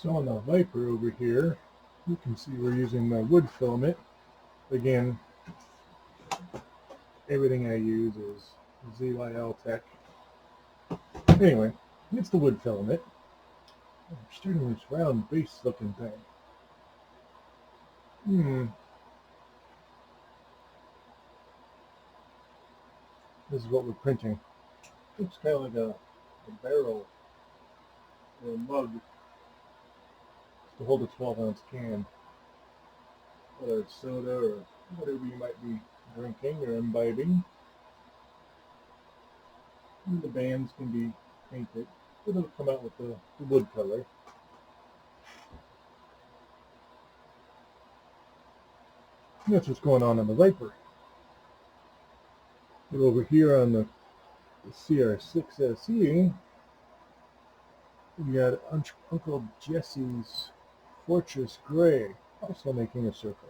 So on the Viper over here, you can see we're using the wood filament. Again, everything I use is ZYL Tech. Anyway, it's the wood filament. I'm starting this round base looking thing. This is what we're printing. Looks kind of like a barrel or a mug to hold a 12-ounce can, whether it's soda or whatever you might be drinking or imbibing. And the bands can be painted, but it'll come out with the wood color. And that's what's going on the Viper. But over here on the CR-6 SE, we got Uncle Jesse's Fortress Gray, also making a circle.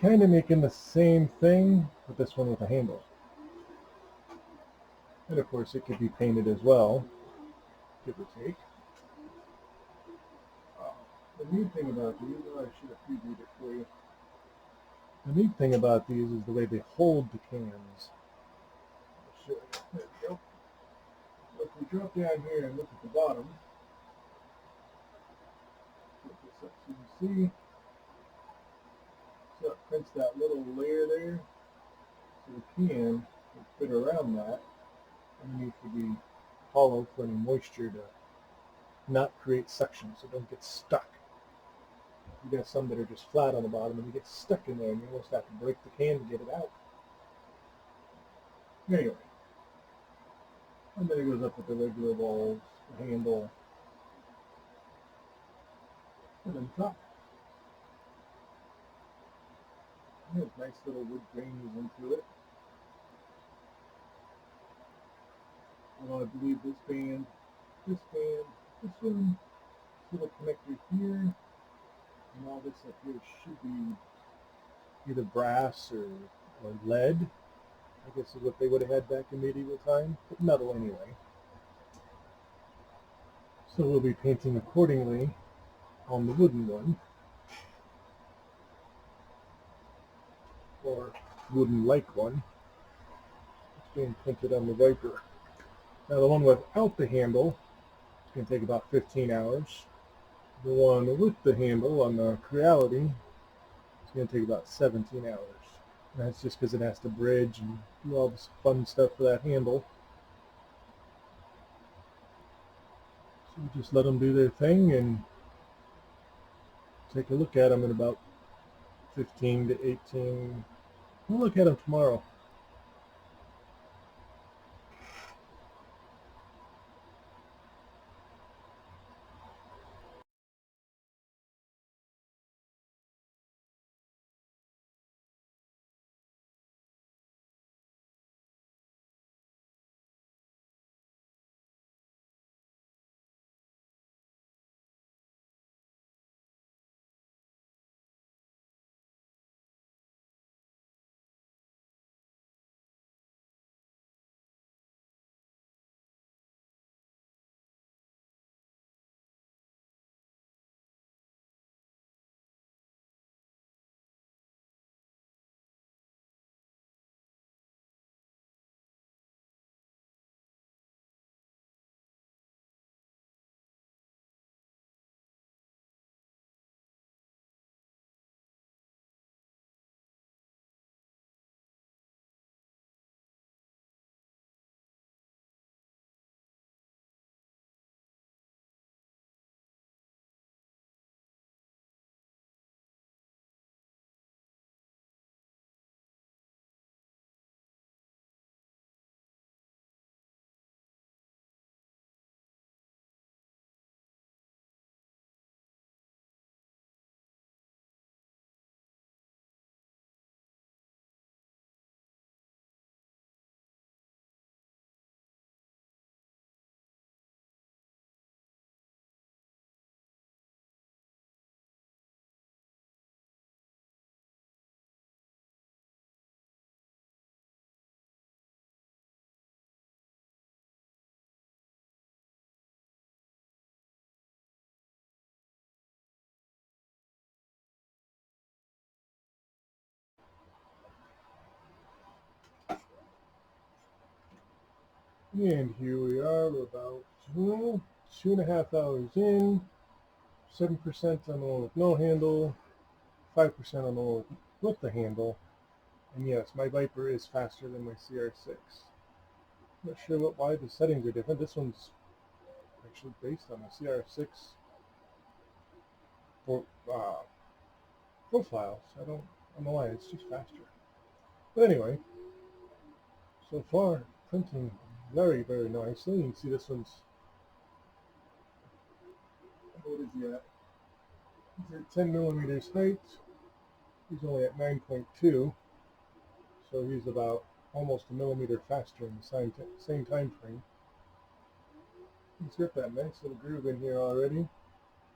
Kind of making the same thing, but this one with a handle. And of course it could be painted as well, give or take. The neat thing about these, I should have previewed it for you. The neat thing about these is the way they hold the cans. I'll show you. There we go. If we drop down here and look at the bottom, put this up so you can see. So it prints that little layer there. So the can will fit around that. And it needs to be hollow for any moisture to not create suction, so don't get stuck. You got some that are just flat on the bottom and you get stuck in there and you almost have to break the can to get it out. Anyway. And then it goes up with the regular balls, the handle, and then top. It has nice little wood grains into it. I believe this band, this one, this little connector here, and all this up here should be either brass or lead. I guess is what they would have had back in medieval time, but metal anyway. So we'll be painting accordingly on the wooden one, or wooden-like one. It's being printed on the Viper. Now the one without the handle is going to take about 15 hours. The one with the handle on the Creality is going to take about 17 hours. And that's just because it has to bridge and do all this fun stuff for that handle. So we just let them do their thing and take a look at them in about 15 to 18. We'll look at them tomorrow. And here we are, we're about 2.5 hours in, 7% on the one with no handle, 5% on the one with the handle. And yes, my Viper is faster than my CR6. Not sure why the settings are different. This one's actually based on the CR6 for, profiles. I don't know why, it's just faster. But anyway, so far, printing very, very nicely. You can see this one's, what is he at? He's at 10 millimeters height. He's only at 9.2, so he's about almost a millimeter faster in the same time frame. He's got that nice little groove in here already.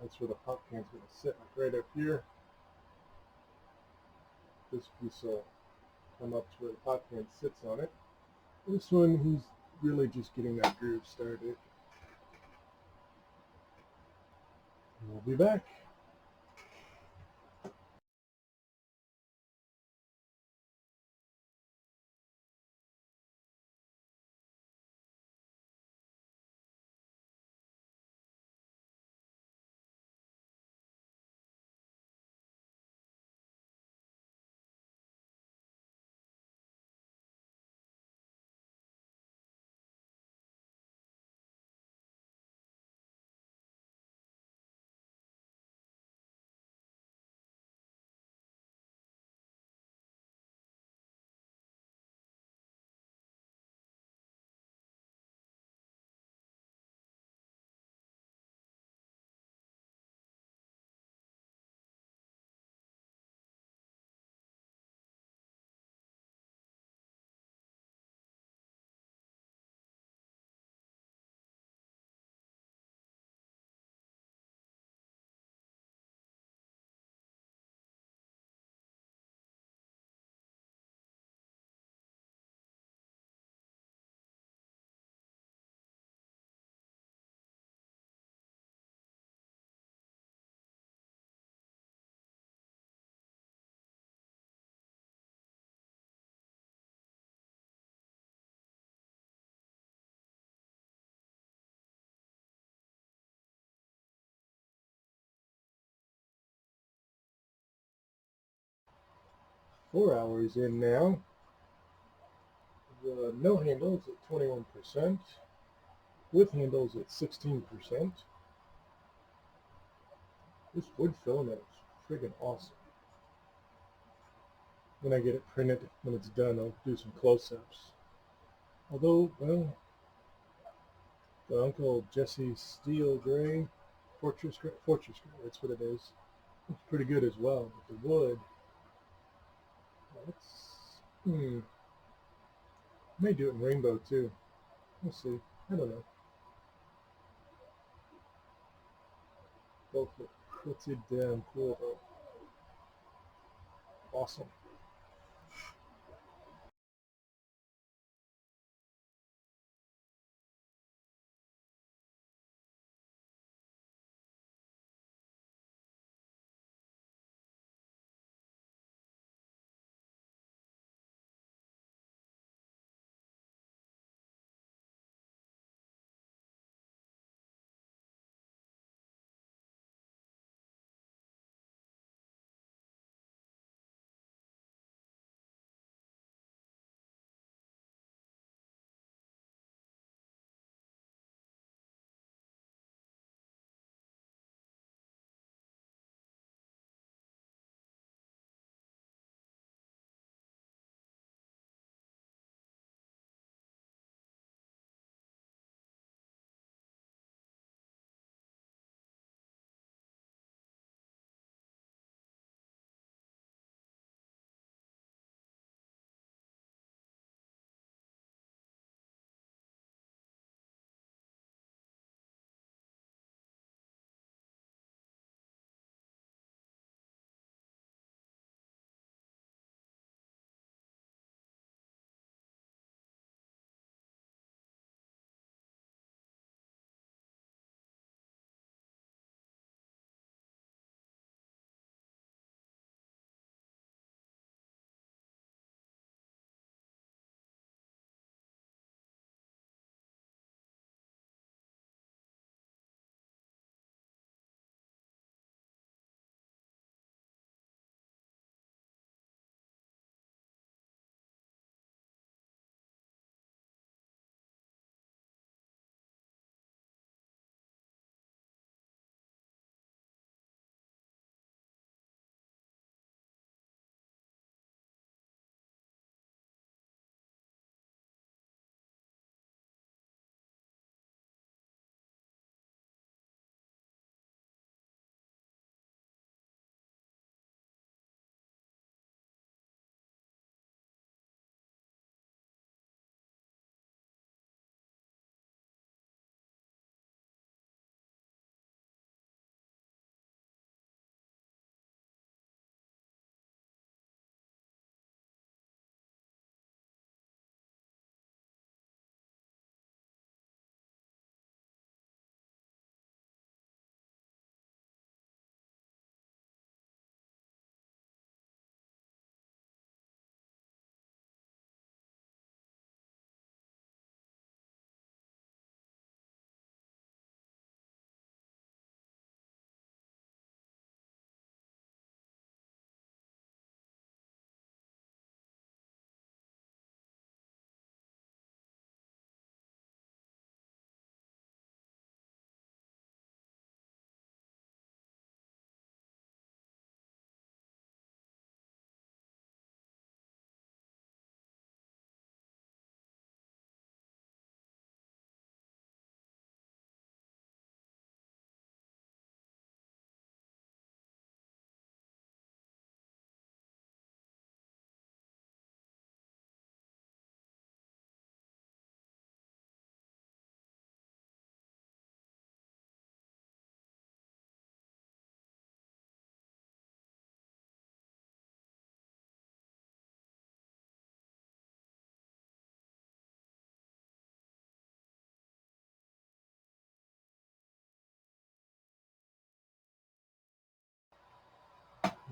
That's where the pop can's going to sit, like right up here. This piece will come up to where the pop can sits on it. This one, he's really just getting that groove started. We'll be back. Four hours in now. The no handle is at 21%. With handles at 16%. This wood filament is friggin' awesome. When I get it printed, when it's done, I'll do some close-ups. Although, well, the Uncle Jesse Steel Gray, Fortress Gray, that's what it is. It's pretty good as well, but the wood, it's, may do it in rainbow too. We'll see. I don't know. Both look pretty damn cool though. Awesome.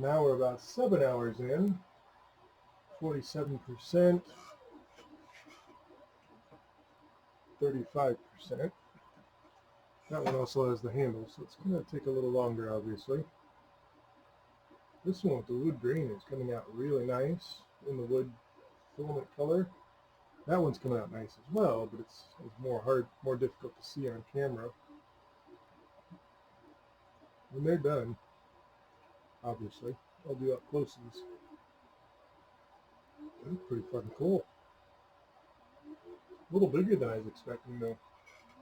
Now we're about 7 hours in, 47%, 35%. That one also has the handle, so it's going to take a little longer, obviously. This one with the wood grain is coming out really nice in the wood filament color. That one's coming out nice as well, but it's more difficult to see on camera. When they're done, obviously, I'll do up closes. That's pretty fucking cool. A little bigger than I was expecting, though.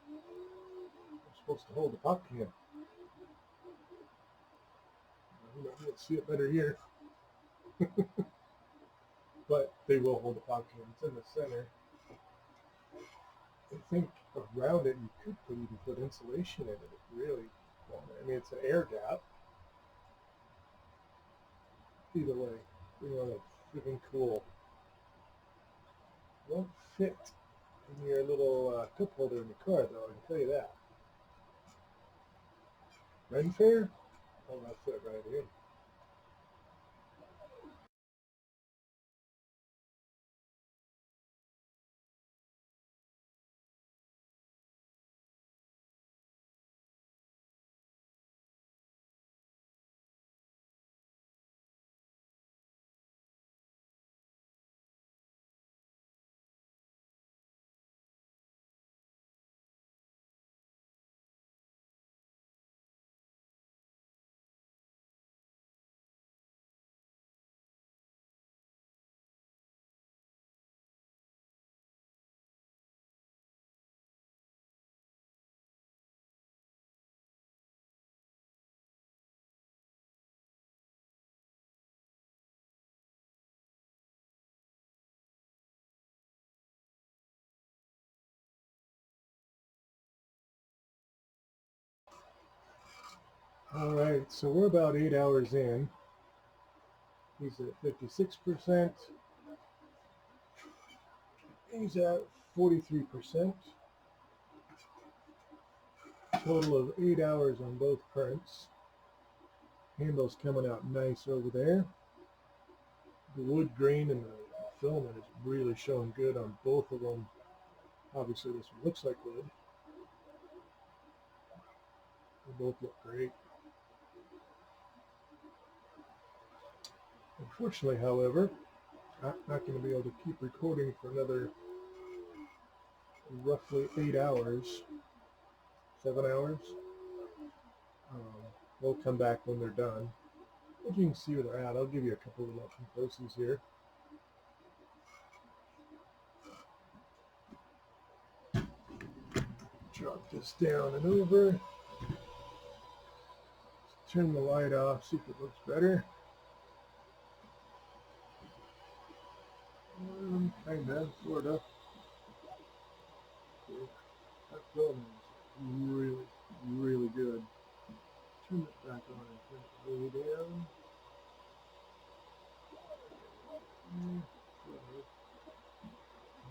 They're supposed to hold the pop can. You'll see it better here. But they will hold the pop can. It's in the center. I think around it you could even put insulation in it if you really want it. I mean, it's an air gap. Either way, it's freaking cool. It won't fit in your little cup holder in the car, though, I can tell you that. Ren Fair? Oh, that's it right here. Alright, so we're about 8 hours in. He's at 56%. He's at 43%. Total of 8 hours on both prints. Handle's coming out nice over there. The wood grain and the filament is really showing good on both of them. Obviously this one looks like wood. They both look great. Unfortunately, however, I'm not going to be able to keep recording for another roughly 8 hours, 7 hours. We'll come back when they're done. But you can see where they're at. I'll give you a couple of up and closes here. Drop this down and over. Turn the light off, see if it looks better. Kinda, sorta. Okay. That film is really, really good. Turn it back on and turn it way down.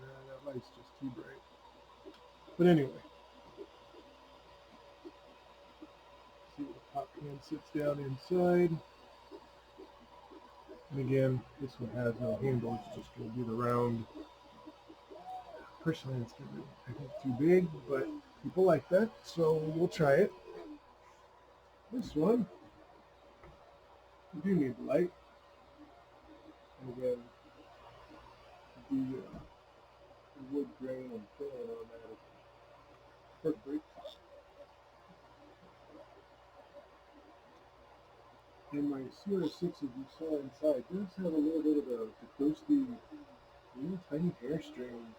Nah, that light's just too bright. But anyway. See where the pop can sits down inside. And again, this one has no handle, it's just going to be the round. Personally, it's going to be, I think, too big, but people like that, so we'll try it. This one, you do need the light. And again, the wood grain and filling on that is perfect. And my CR-6, as you saw inside, does have a little bit of the ghosty, little tiny hair string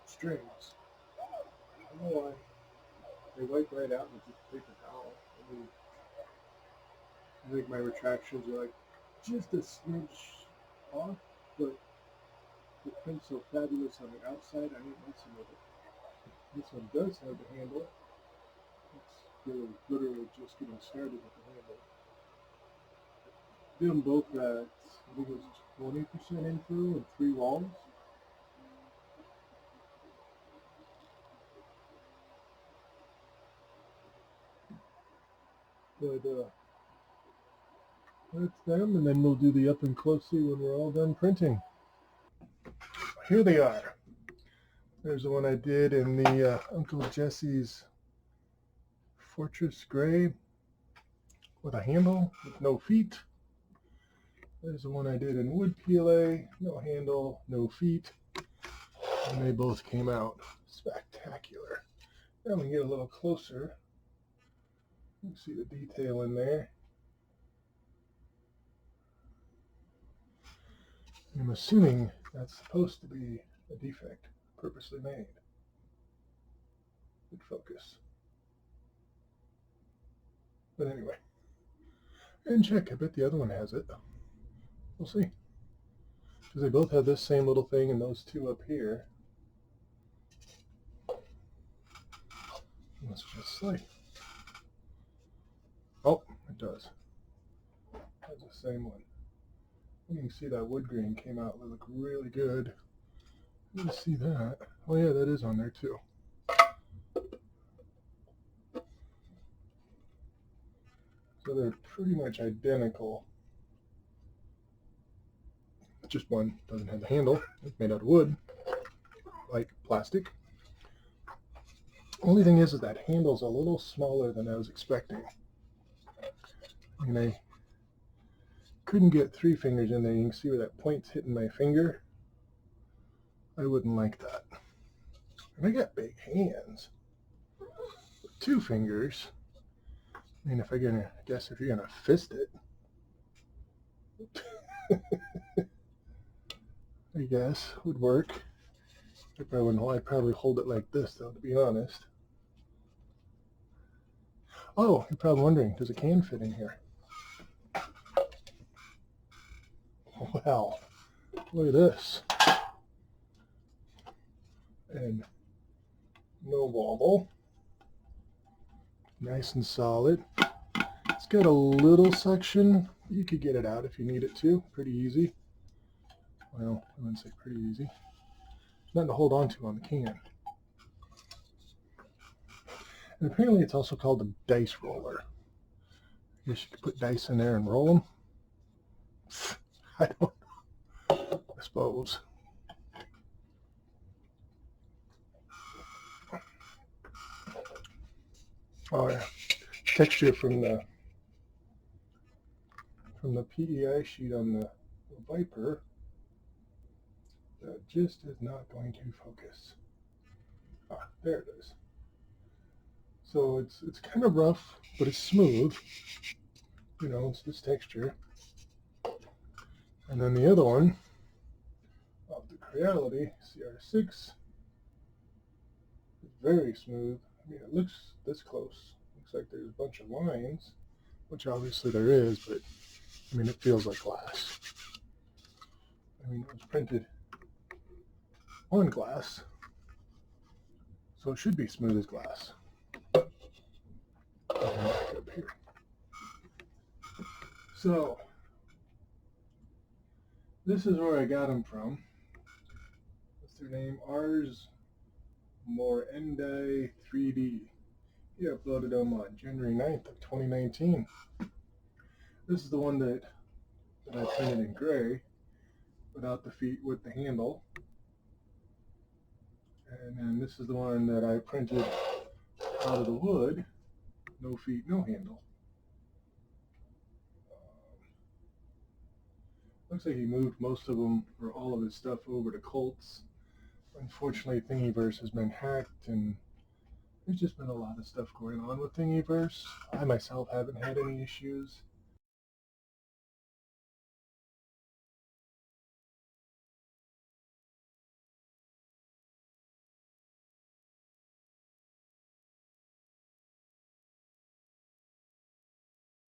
strings. I don't know why. They wipe right out with just a paper towel. I think my retractions are like just a smidge off, but the print's so fabulous on the outside, I ain't messing with it. This one does have the handle. It's literally just getting started with the handle. Did them both at, I think it was 20% in through and 3 walls. But That's them, and then we'll do the up and closely when we're all done printing. Here they are. There's the one I did in the Uncle Jesse's Fortress Gray with a handle with no feet. There's the one I did in Wood PLA, no handle, no feet, and they both came out spectacular. Now we can get a little closer. You can see the detail in there. I'm assuming that's supposed to be a defect, purposely made. Good focus. But anyway, and check, I bet the other one has it. We'll see. Because they both have this same little thing and those two up here. Let's just see. Oh, it does. That's the same one. You can see that wood grain came out. They look really good. You can see that. Oh yeah, that is on there too. So they're pretty much identical. Just one doesn't have the handle. It's made out of wood, like plastic. Only thing is that handle's a little smaller than I was expecting. I mean, I couldn't get 3 fingers in there. You can see where that point's hitting my finger. I wouldn't like that. And I got big hands. With 2 fingers. I mean, if I guess if you're gonna fist it, I guess would work. I probably wouldn't. I'd probably hold it like this, though, to be honest. Oh, you're probably wondering, does a can fit in here? Well, look at this. And no wobble. Nice and solid. It's got a little suction. You could get it out if you need it to. Pretty easy. Well, I wouldn't say pretty easy. Nothing to hold on to on the can. And apparently it's also called a dice roller. I guess you could put dice in there and roll them. I don't know. I suppose. Oh yeah. Texture from the PEI sheet on the Vyper that just is not going to focus. Ah, there it is. So it's kind of rough, but it's smooth. You know, it's this texture. And then the other one, of the Creality CR-6, is very smooth. I mean, it looks this close. Looks like there's a bunch of lines, which obviously there is, but I mean, it feels like glass. I mean, it was printed on glass, so it should be smooth as glass. Back up here. So this is where I got them from. What's their name? Ars Morendai 3D. He uploaded them on January 9th of 2019. This is the one that I printed in gray, without the feet, with the handle. And then this is the one that I printed out of the wood, no feet, no handle. Looks like he moved most of them, or all of his stuff, over to Colts. Unfortunately, Thingiverse has been hacked, and there's just been a lot of stuff going on with Thingiverse. I myself haven't had any issues.